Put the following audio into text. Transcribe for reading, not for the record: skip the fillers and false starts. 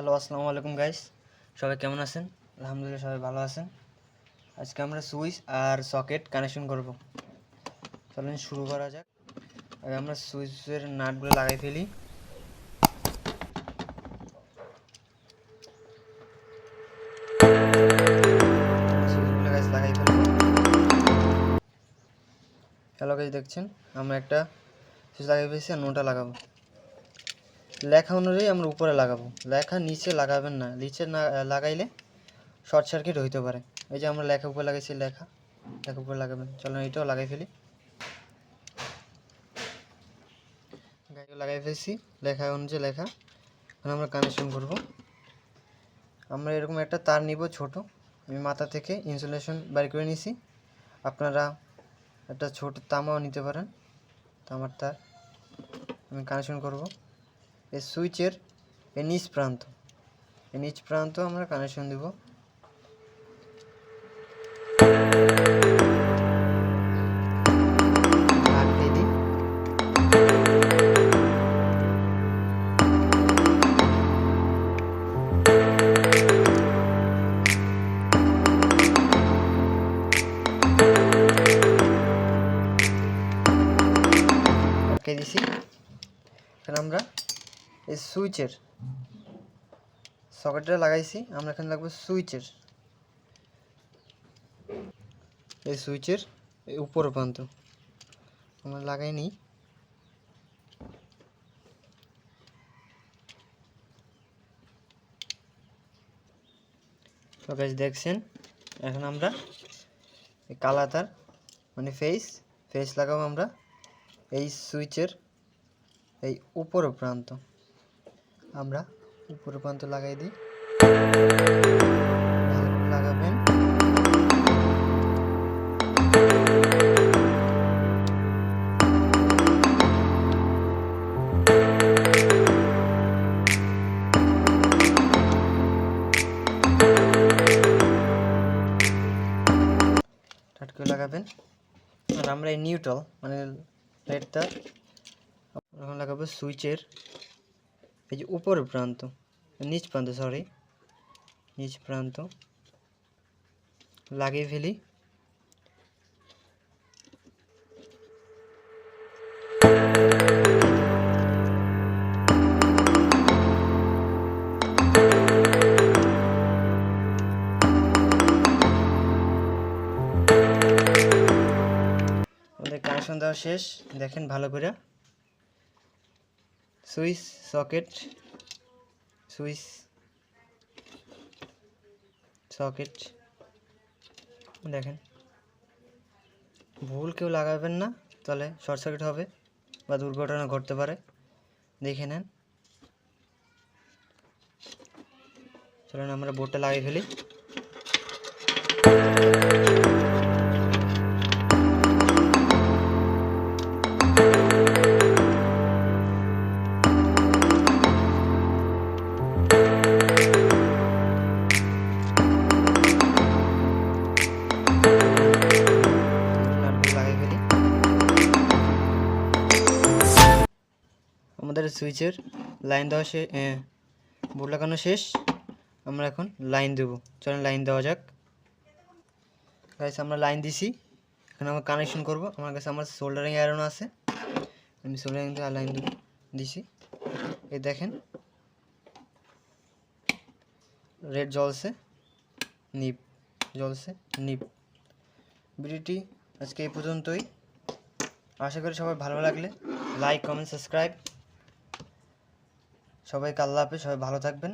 Hello, আসসালামু আলাইকুম guys. সবাই কেমন আছেন? আলহামদুলিল্লাহ সবাই ভালো আছেন। আজকে আমরা সুইচ আর সকেট কানেকশন করব। চলুন শুরু করা যাক। আগে আমরা সুইচের নাটগুলো লাগাই ফেলি। সুইচগুলো গাইস লাগাই ফেলবো। হ্যালো গাইস, দেখছেন আমরা একটা সুইচ লাগাই ফেলছি আর নোটা লাগাবো। লেখা অনুযায়ী আমরা উপরে লাগাবো, লেখা নিচে লাগাবেন না। নিচে না লাগাইলে শর্ট সার্কিট হইতে পারে। এই যে আমরা লেখা উপরে লাগাইছি, লেখা উপরে লাগাবেন। চলুন এইটাও লাগাই ফেলি। গাড়ি লাগাই ফেলছি, লেখা অনুযায়ী লেখা। এখন আমরা কানেকশন করব। আমরা এরকম একটা তার নিব ছোট। আমি মাথা থেকে ইনসুলেশন বের করে নিছি। আপনারা একটা ছোট তামাও নিতে পারেন, তামার তার। আমি কানেকশন করব এই সুইচের এই নিচ প্রান্ত আমরা কানেকশন দেব। দিছি। এখন আমরা এই সুইচের সকেটটা লাগাইছি, আমরা এখানে লাগবে সুইচের এই উপর প্রান্ত আমরা লাগাই নিই। তো গাইস দেখছেন, এখন আমরা এই কালা তার মানে ফেস লাগাবো আমরা এই সুইচের এই উপর প্রান্ত। আমরা উপর প্রান্ত লাগাই দিই, লাগাবেন। লাগাবেন। আর আমরা এই নিউট্রাল মানে রেডটা এখন লাগাবো সুইচের এই যে উপরের প্রান্ত, নিচ প্রান্ত লাগিয়ে ফেলি। আমাদের কানেকশন দেওয়া শেষ, দেখেন ভালো করে। সুইচ সকেট দেখেন, ভুল কেউ লাগাবেন না, তাহলে শর্ট সার্কিট হবে বা দুর্ঘটনা ঘটতে পারে। দেখে নেন। চলুন আমরা বোর্ডটা লাগিয়ে ফেলি। আমাদের সুইচের লাইন দেওয়া বোর্ড লাগানো শেষ। আমরা এখন লাইন দেব। চলুন লাইন দেওয়া যাক। গাইস আমরা লাইন দিছি, এখন আমরা কানেকশন করব। আমার কাছে আমার সোল্ডারিং আয়রন আছে, আমি সোল্ডারিং দিয়ে লাইন দিছি। এই দেখেন রেড জ্বলছে, নিপ। ভিডিওটি আজকে এই পর্যন্তই। আশা করি সবাই ভালো লাগলে লাইক, কমেন্ট, সাবস্ক্রাইব। সবাইকে আল্লাহ হাফেজ, সবাই ভালো থাকবেন।